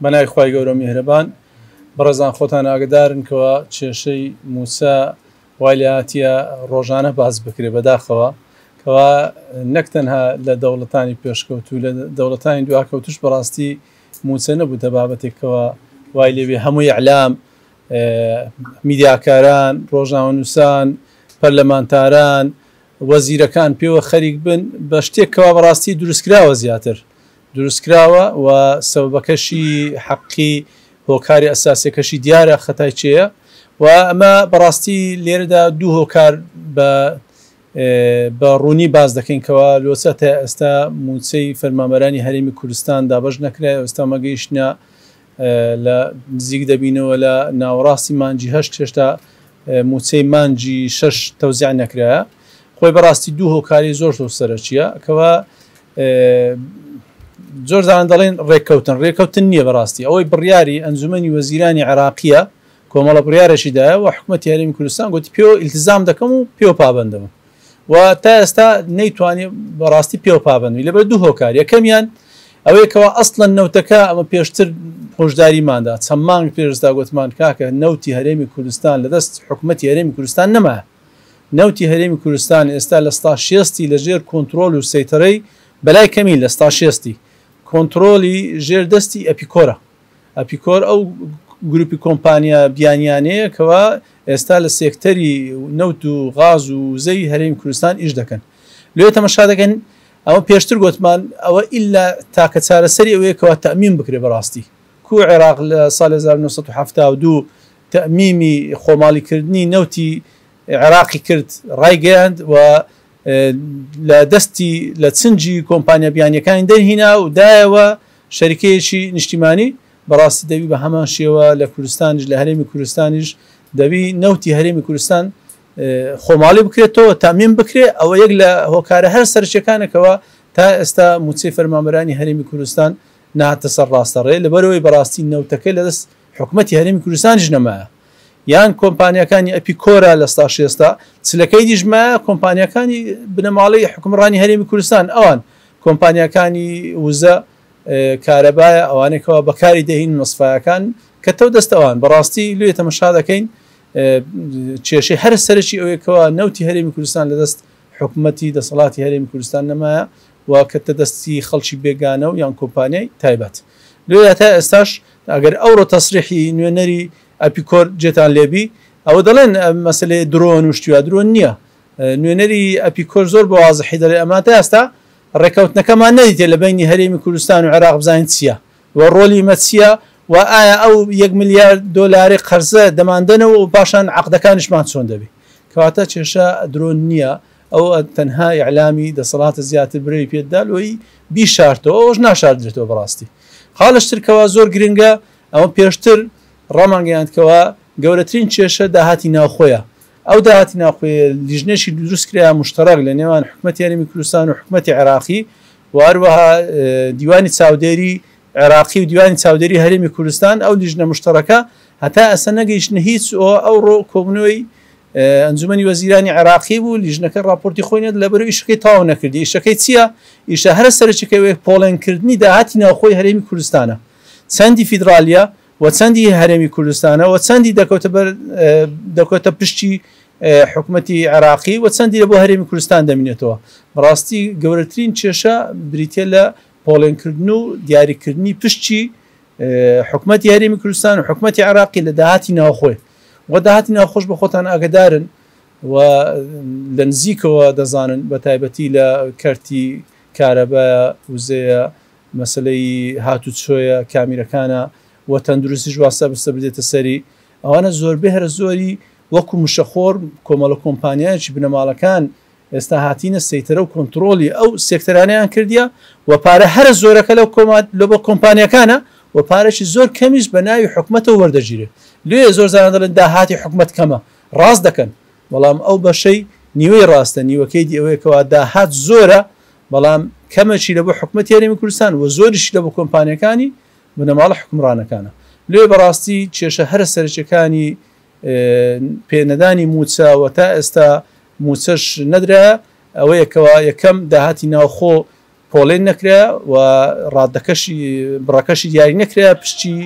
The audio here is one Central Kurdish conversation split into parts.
بەنای خوای گەورە میهرەبان بەڕێزان خۆتان ئاگدارن کەوە کێشەی موسا وای لە هاتیە ڕۆژانە باز بکرێ بەداخەوە کەوا نەک تەنها لە دەوڵەتانی پێشکەوت و لە دەوڵەتانی دواکەوتش بەڕاستی موسە نەبوو بابەتێکەوە وای لێوێ هەمووی ئەعلام میدیاکاران ڕۆژنامەنووسان پەرلەمانتاران وەزیرەکان پێوە خەریک بن بە شتێکەوە بەڕاستی دروستکراوە زیاتر دروستکراوە و سەبەکەشی حەقی هۆکاری ئەساسیەکەشی دیارە خەتای چێە و ئەمە بەڕاستی لێرەدا دوو هۆکار بە ڕوونی باز دەکەینکەوە لۆچە تا ئێستا موچەی فەرمانبەرانی هەرێمی کوردستان دابەش نەکرای ئێستا مەگەیشتە لە نزیک دەبینەوە لە ناوەڕاستی مانجی هەشت هێشتا موچەی مانجی 6 تەوزیع نەکرایە خۆی بەڕاستی دوو هۆکاری زۆر سەرچیە کەوە زۆر زان دەڵێن ڕێککەوتن نییە بەڕاستی ئەوەی بڕیاری ئەنجومەنی وەزیرانی عێراقیە کۆمەڵە بڕیارێکیدایە و حکوومەتی هەرێمی کوردستان گوتی پێوە ئیلتزام دەکەم و پێوە پابندەوە و تا ئێستا نەیتوانێت بەڕاستی پێوە پابندی لەبەر دوو هۆکار یەکەمیان ئەوەیەکەوە ئەسڵەن نەوتەکە ئەمە پێشتر خۆشداریماندا چەند مانگ پێشتا گوتمان کاکە نەوتی هەرێمی کوردستان لەدەست حکوومەتی هەرێمی کوردستان نەما نەوتی هەرێمی کوردستان ئێستا لە ستا 60 لەژێر کۆنتترۆل و سەیتەرەی بەلای کەمی لە ستا 60 کۆنتترۆلی ژێردەستی ئەپیکۆرە ئەپیکۆر ئەو گروپی کۆمپانیا بیانیانەیە کەوا ئێستا لە سێکتەری نەوت و غاز و زەوی هەرێمی کوردستان ئیش دەکەن لێ تەماشا دەکەن ئەوە پێشتر گوتمان ئەوە ئیلا تاکە چارەسەری ئەوەیەکەوە تەمیم بکرێ بەڕاستی کو عێراق لە ساڵ 1972 تەمیمی خۆماڵیکردنی نەوتی عێراقی کرد ڕایگەیاند و لە دەستی لە چنجی کۆمپانیا بیانیەکانی دەرهینا و دایەوە شەریکەیەکی نیشتیمانی بەڕاستی دەبی بە هەمان شێوە لە کوردستانیش لە هەرێمی کوردستانیش دەبی نەوتی هەرێمی کوردستان خۆماڵی بکرێتەوە تامین بکرێت ئەوە یەک لە هۆکارە هەر سەرچەکانێکەوە تا ئێستا موچەی فەرمانبەرانی هەرێمی کوردستان نهاتە سەر ڕاستەڕێ لەبەرەوەی بەڕاستی نەوتەکەی لەدەست حکوومەتی هەرێمی کوردستانیش نەمایە یان کۆمپانیەکانی ئەپیکۆرە لە ستا 60 چلەکەی دیژمایە کۆمپانیەکانی بنەماڵەی حکومڕانی هەرێمی کوردستان ئەوان کۆمپانیەکانی وزە کارەبایە ئەوانێکەوە بەکاری دەهین مەسفایەکان کە تەو دەستەوان بەڕاستی لێ تەمەشا دەکەین کێشەی هەر سەرکی ئەوەیەکەوە نەوتی هەرێمی کوردستان لەدەست حکوومەتی دەسەڵاتی هەرێمی کوردستان نەمایە و کە دەستی خەڵکی بێگانە و یان کۆمپانیای تایبەت لێ تا ئێستاش ئەگەر ئەوڕۆ تەسریحی نوێنەری ئەپیکۆر جێتان لێبی ئەوە دەڵێن مەسلەی درۆن و شتیوا درۆن نییە نوێنەری ئەپیکۆر زۆر بە وازحی دەڵێ ئەمە تا ئێستا ڕێکەوتنەکەمان نەدیتێ لە بینی هەرێمی کوردستان و عێراق بزانین چییە و ڕۆلی مەچیە و ئایا ئەو 1 میلیارد دۆلاری قەرزە دەماندنەوە و پاشان عەقدەکانیشمان چۆن دەبێت کەواتە کێشە درۆن نییە ئەو تەنها ئیعلامی دەسەڵاتە زیاتر برەوی پێدالەوەی بیشارتەوە ئەوش ناشاردرێتەوە بەڕاستی خاڵشترکەوە زۆر گرنگە ئەوە پێشتر ڕامانگەیاندکەوە گەورەترین کێشە داهاتی ناوخۆیە ئەو داهاتی ناوخۆیە لیژنێکی دروستکرا مشتەرەک لە نێوان حکوومەتی هەرێمی کوردستان و حکوومەتی عێراقی و هەروەها دیوانی چاودێری عێراقی و دیوانی چاودێری هەرێمی کوردستان ئەو لیژنە مشتەرەکە هەتا ئەسە نەگەیشتنە هیچ ئەوڕۆ کۆبنەوەی ئەنجومەنی وەزیرانی عێراقی بوو لیژنەکە راپۆرتی خۆیێت لەبەرەوەی ئیشەکەی تاوا نەکردی ئیشەکەی چییە ئیشە هەر سەرچەکەوێ پۆڵێنکردنی داهاتی ناوخۆی هەرێمی کوردستانە چەندی فیدرالیە و چەندی هەرێمی کوردستانە و چەندی دەکەوتە پشتی حکوومەتی عێراقی و چەندی لە بۆ هەرێمی کوردستان دەمینێتەوە بەڕاستی گەورەترین کێشە بریتە لە پۆڵێنکردن و دیاریکردنی پشتی حکوومەتی هەرێمی کوردستان و حکوومەتی عێراقی لە داهاتی ناوخۆی و داهاتی ناوخۆش بە خۆتان ئاگدارن و لە نزیکەوە دەزانن بە تایبەتی لە کەرتی کارەبایە وزەیە مەسلەی هاتوچۆیە کامیرەکانە و تەندروستی ژواسە بستە بدێتە سەری ئەوانە زۆربەی هەر زۆری وەکو مشەخۆر کۆمەڵە کۆمپانیایکی بنەماڵەکان ئێستا هاتینە سەیتەرە و کۆنتترۆلی ئەو سێکتەرانیان کردیە و پارە هەر زۆرەکە لە بۆ کۆمپانیەکانە و پارێکی زۆر کەمیش بە ناوی حکوومەتەوە وەردەگیرێت لێ زۆر زانان دەڵێن داهاتی حکوومەت کەمە ڕاست دەکەن بەڵام ئەو بەشەی نیوەی ڕاستە نیوەکەی ئەوەیەکەوە داهات زۆرە بەڵام کەمەچی لە بۆ حکوومەتی هەرێمی کوردستان و زۆریشی لە بۆ کۆمپانیەکانی بنەماڵە حکومڕانەکانە لێ بەڕاستی کێشە هەر سەرچەکانی پێنەدانی موچەوە تا ئێستا موچەش نەدرا ئەوەیەکەوە یەکەم داهاتی ناوخۆ پۆڵێن نەکرا و ڕادەکەشی بڕەکەشی دیاری نەکرا پشتی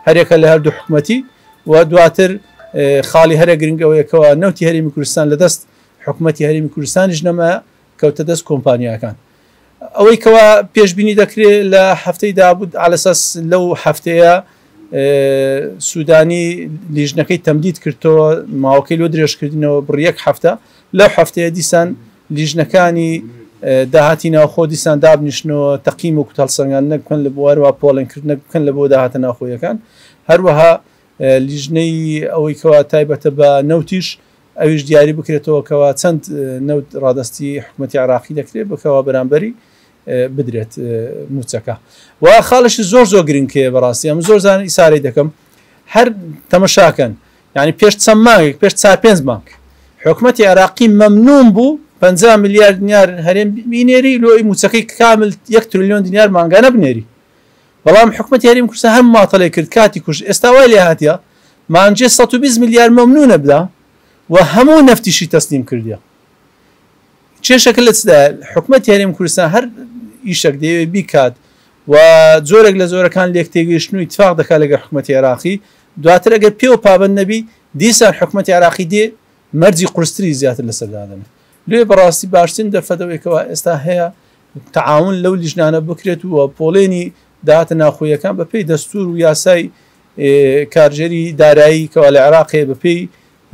هەرێکە لە هەردوو حکومەتی و دواتر خاڵی هەرە گرنگەوەیەکەوە نەوتی هەرێمی کوردستان لە دەست حکومەتی هەرێمی کوردستانیش نەما کەوتە دەست کۆمپانیاکان ئەوەی کەوا پێشبینی دەکرێت لە هەفتەی دابوو علەساس لەو هەفتەیە سوودانی لیژنەکەی تەمدید کردەوە ماوەکەی لۆ درێژکردنەوە بڕیەک هەفتە لەو هەفتەیە دیسان لیژنەکانی داهاتی ناوخۆ دیسان دابنیشنەوە تەقیم و کوتەڵسەنگان نەکەن لە بوارەوە پۆڵێنکردن بکەن لە بۆ داهاتە ناوخۆیەکان هەروەها لیژنەی ئەوەی کەوا تایبەتە بە نەوتیش ئەویش دیاری بکرێتەوە کەوا چەند نەوت ڕادستی حکوومەتی عراقی دەکرێت بکەوە بەرامبەری بدرێت موچەکە و خاڵشی زۆر گرنگکەیە بەڕاستی ئەم زۆر زان ئیساری دەکەم هەر تەمەشاکەن ینی پێش چەند مانگێک پێش 4-5 مانگ حکوومەتی عراقی مەمنون بوو 50 میلیارد دینار هەرێم بینێری لۆی موچەکەی کامل 1 تریلیۆن دینار مانگانە بنێری بەڵام حکوومەتی هەرێمی کوردستان هەم ماتەڵێ کرد کاتی کوژ ئێستا وای لێ هاتیە مانجێ 120 میلیارد مەمنونە بدا و هەموو نەفتیشی تەسلیم کردیە چێشەکە لە چدا حکوومەتی هەرێمی کوردستان هەر ئیشێک دەیەوێت بیکات و جۆرێک لە زۆرەکان لێک تێگەیشتن و اتفاق دەکات لەگەڵ حکوومەتی عراقی دواتر ئەگەر پێوە پابەند نەبی دیسان حکوومەتی عراقی دێ مەرجی قورستری زیاتر لەسەردادن لێ بەڕاستی باشترین دەرفەتەوەیەکەوە ئێستا هەیە تەعاون لەو لیژنانە بکرێت و پۆڵێنی داهاتە ناوخۆیەکان بەپێی دەستور و یاسای کارژێری دارایی کەوا لە عێراقێ بەپێی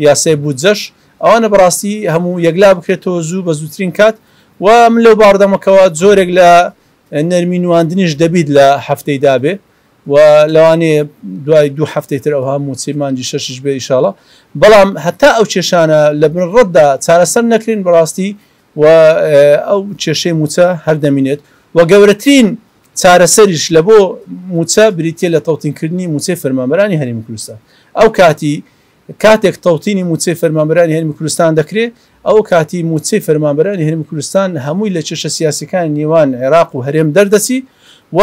یاسای بودجەش ئەوانە بەڕاستی هەموو یەکلا بکرێتەوە زوو بە زووترین کات و من لەو باڕدەمەکەەوە زۆرێک لە نەرمی نواندنیش دەبیت لە هەفتەی دابێ و لەوانەیە دوای 2 هەفتەی تر ئەو هەموو مانجی 6 بێ ئیشاڵە بەڵام هەتا ئەو کێشانە لە بنڕەتدا چارەسەر نەکرین بەڕاستی و ئەو کێشەی موچە هەردەمینێت و گەورەترین چارەسەریش لە بۆ موچە بریتە لە تەوتینکردنی موچەی فەرمانبەرانی هەرێمی کوردستان ئەو کاتێک تەوتینی موچەی فەرمانبەرانی هەرێمی کوردستان دەکرێت ئەو کاتی موچەی فەرمانبەرانی هەرێمی کوردستان هەمووی لە کێشە سیاسیەکانی نێوان عێراق و هەرێم دەردەچی و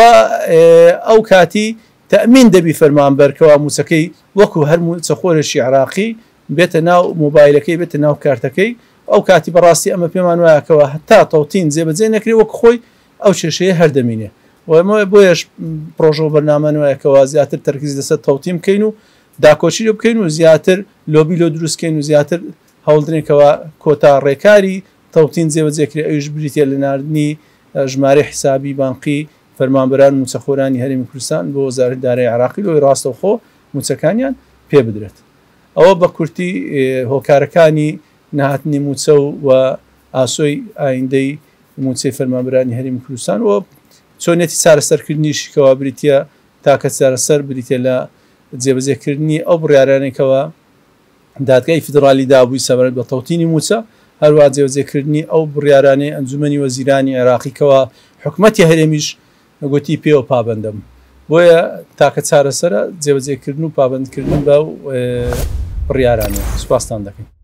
ئەو کاتی تەمین دەبی فەرمانبەرکەوە موچەکەی وەکو هەر موچەخۆرێکی عراقی بێتە ناو مۆبایلەکەی بێتە ناو کارتەکەی ئەو کاتی بەڕاستی ئەمە پێمان وایەکەوە هەتا تەوتین جێبەجێ نەکرێ وەک خۆی ئەو کێشەیە هەردەمینێ بۆیش پرۆژە و بەرنامە نوایەکەوە زیاتر تەرکیز لەسەر تەوتیم بکەین و داکۆچی لێ بکەین و زیاتر لۆبی لۆ دروستکەین و زیاتر هەوڵدرێکەوە کۆتا ڕێکاری تەوتین جێبەجێکرێ ئەوش بریتە لە ناردنی ژمارە حسابی بانقی فەرمانبەران موچەخۆرانی هەرێمی کوردستان بۆ وەزارەتی دارایی عراقی لۆی ڕاستەوخۆ موچەکانیان پێ بدرێت ئەوە بە کورتی هۆکارەکانی نهاتنی موچە و ئاسۆی ئایندەی موچەی فەرمانبەرانی هەرێمی کوردستان و چۆنێتی چارەسەرکردنیشیکەوە بریتە تاکە چارەسەر بریتە لە جێبەجێکردنی ئەو بڕیارانێکەوە دادگای فیدرالی دابووی سەبارەت بە تەوتینی موچە هەروە جێبەجێکردنی ئەو بڕیارانەی ئەنجومەنی وەزیرانی عێراقیکەوە حکوومەتی هەرێمیش گوتی پێوە پابەندەم بۆیە تاکە چارەسەرە جێبەجێکردن و پابندکردن بە بڕیارانە سوپاسان دەکەین.